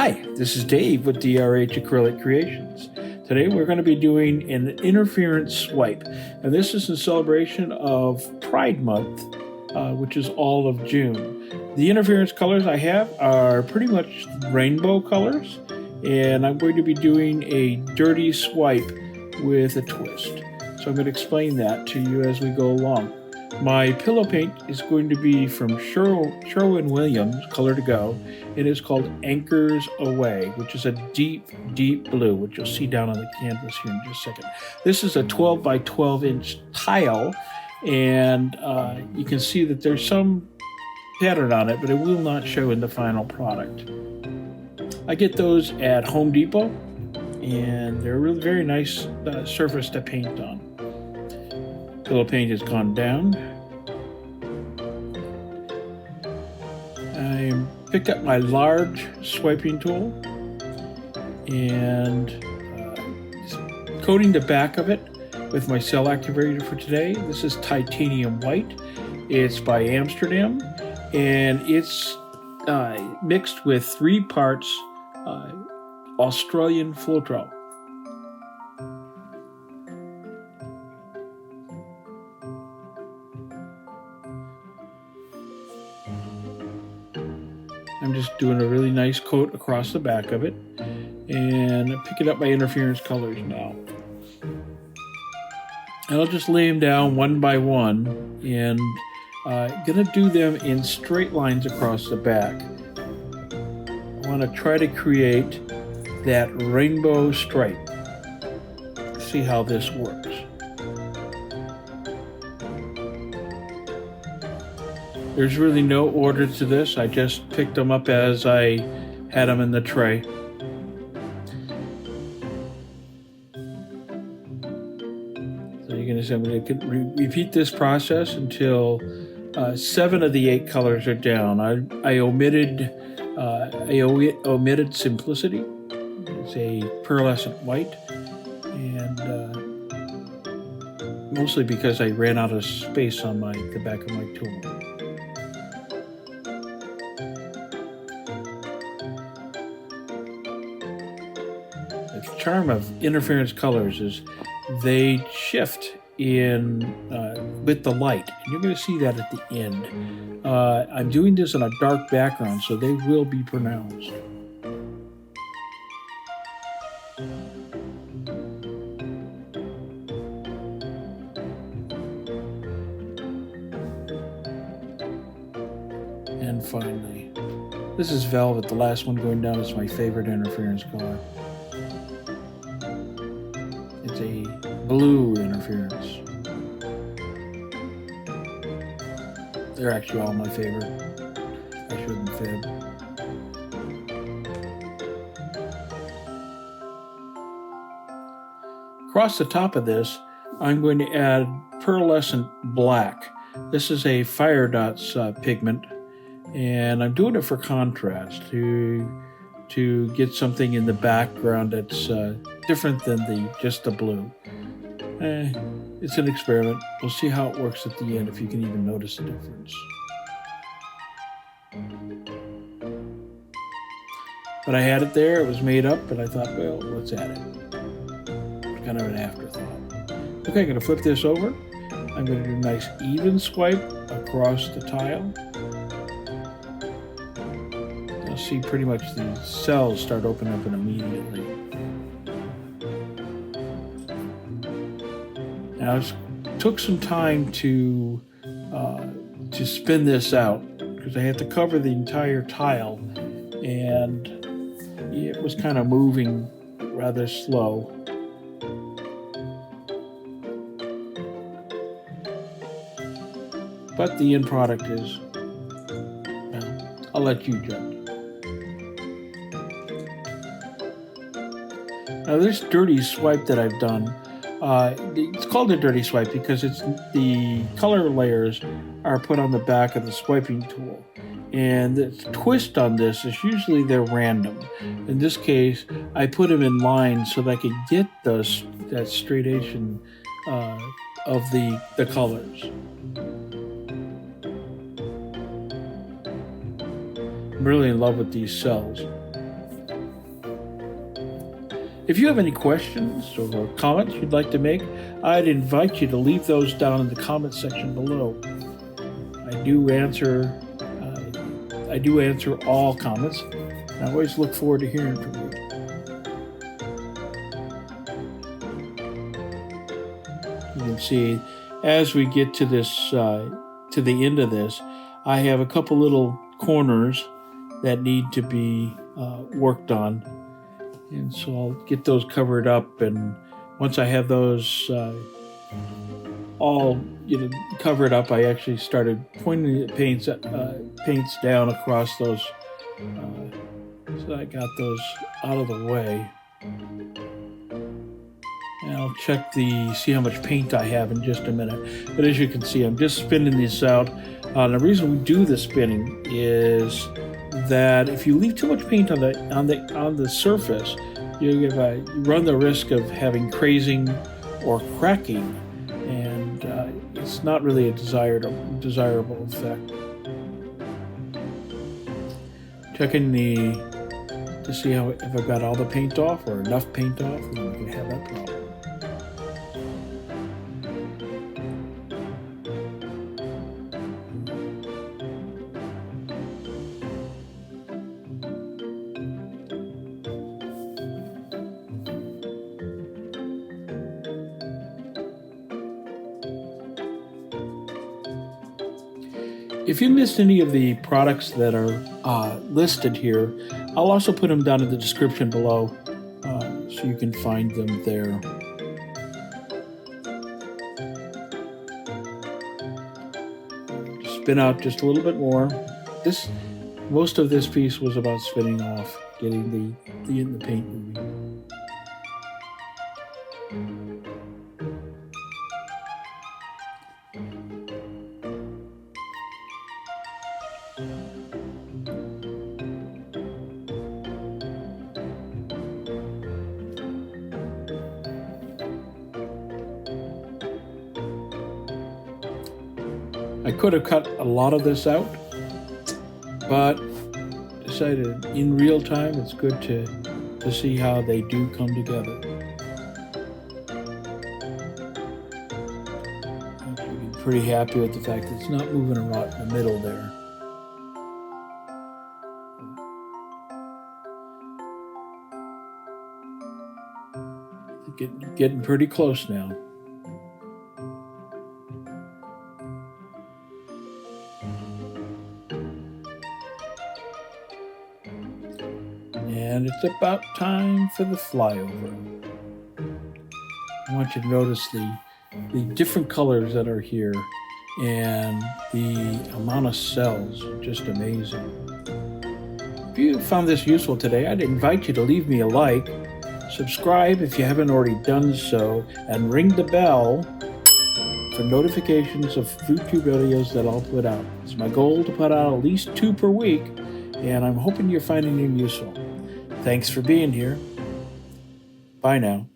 Hi, this is Dave with DRH Acrylic Creations. Today we're going to be doing an interference swipe, and this is in celebration of Pride Month, which is all of June. The interference colors I have are pretty much rainbow colors, and I'm going to be doing a dirty swipe with a twist. So I'm going to explain that to you as we go along. My pillow paint is going to be from Sherwin-Williams Color to Go. It is called Anchors Away, which is a deep, deep blue, which you'll see down on the canvas here in just a second. This is a 12 by 12 inch tile, and you can see that there's some pattern on it, but it will not show in the final product. I get those at Home Depot, and they're a really very nice surface to paint on. Pillow paint has gone down. I picked up my large swiping tool and coating the back of it with my cell activator for today. This is titanium white. It's by Amsterdam, and it's mixed with 3 parts Australian floetrol. I'm just doing a really nice coat across the back of it, and I'm picking up my interference colors now. And I'll just lay them down one by one, and gonna do them in straight lines across the back. I want to try to create that rainbow stripe. See how this works. There's really no order to this. I just picked them up as I had them in the tray. So you're going to see I'm going to repeat this process until 7 of the 8 colors are down. I omitted Simplicity. It's a pearlescent white, and mostly because I ran out of space on the back of my tool. The charm of interference colors is they shift in with the light, and you're going to see that at the end. I'm doing this on a dark background, so they will be pronounced. And finally, this is Velvet. The last one going down is my favorite interference color. It's a blue interference. They're actually all my favorite. I shouldn't fib. Across the top of this, I'm going to add Pearlescent Black. This is a Firedots pigment, and I'm doing it for contrast to get something in the background that's different than just the blue. It's an experiment. We'll see how it works at the end, if you can even notice the difference. But I had it there, it was made up, and I thought, well, let's add it. It's kind of an afterthought. Okay, I'm going to flip this over. I'm going to do a nice even swipe across the tile. You'll see pretty much the cells start opening up immediately. Now it took some time to spin this out, because I had to cover the entire tile, and it was kind of moving rather slow. But the end product is, well, I'll let you judge. Now this dirty swipe that I've done, it's called a dirty swipe because it's the color layers are put on the back of the swiping tool, and the twist on this is usually they're random. In this case, I put them in line so that I could get that striation of the colors. I'm really in love with these cells. If you have any questions or comments you'd like to make, I'd invite you to leave those down in the comment section below. I do answer all comments. I always look forward to hearing from you. You can see as we get to this, to the end of this, I have a couple little corners that need to be worked on, and so I'll get those covered up. And once I have those all covered up, I actually started pointing the paints down across those. So I got those out of the way. And I'll check see how much paint I have in just a minute. But as you can see, I'm just spinning this out. The reason we do the spinning is that if you leave too much paint on the surface, you run the risk of having crazing or cracking, and it's not really a desirable effect. Checking to see if I've got all the paint off or enough paint off, and we can have that problem. If you missed any of the products that are listed here, I'll also put them down in the description below, so you can find them there. Spin out just a little bit more. Most of this piece was about spinning off, getting the paint moving. I could have cut a lot of this out, but decided in real time it's good to see how they do come together. I'm pretty happy with the fact that it's not moving a lot in the middle there. Getting pretty close now. And it's about time for the flyover. I want you to notice the different colors that are here, and the amount of cells are just amazing. If you found this useful today, I'd invite you to leave me a like, subscribe if you haven't already done so, and ring the bell for notifications of future videos that I'll put out. It's my goal to put out at least 2 per week, and I'm hoping you're finding them useful. Thanks for being here. Bye now.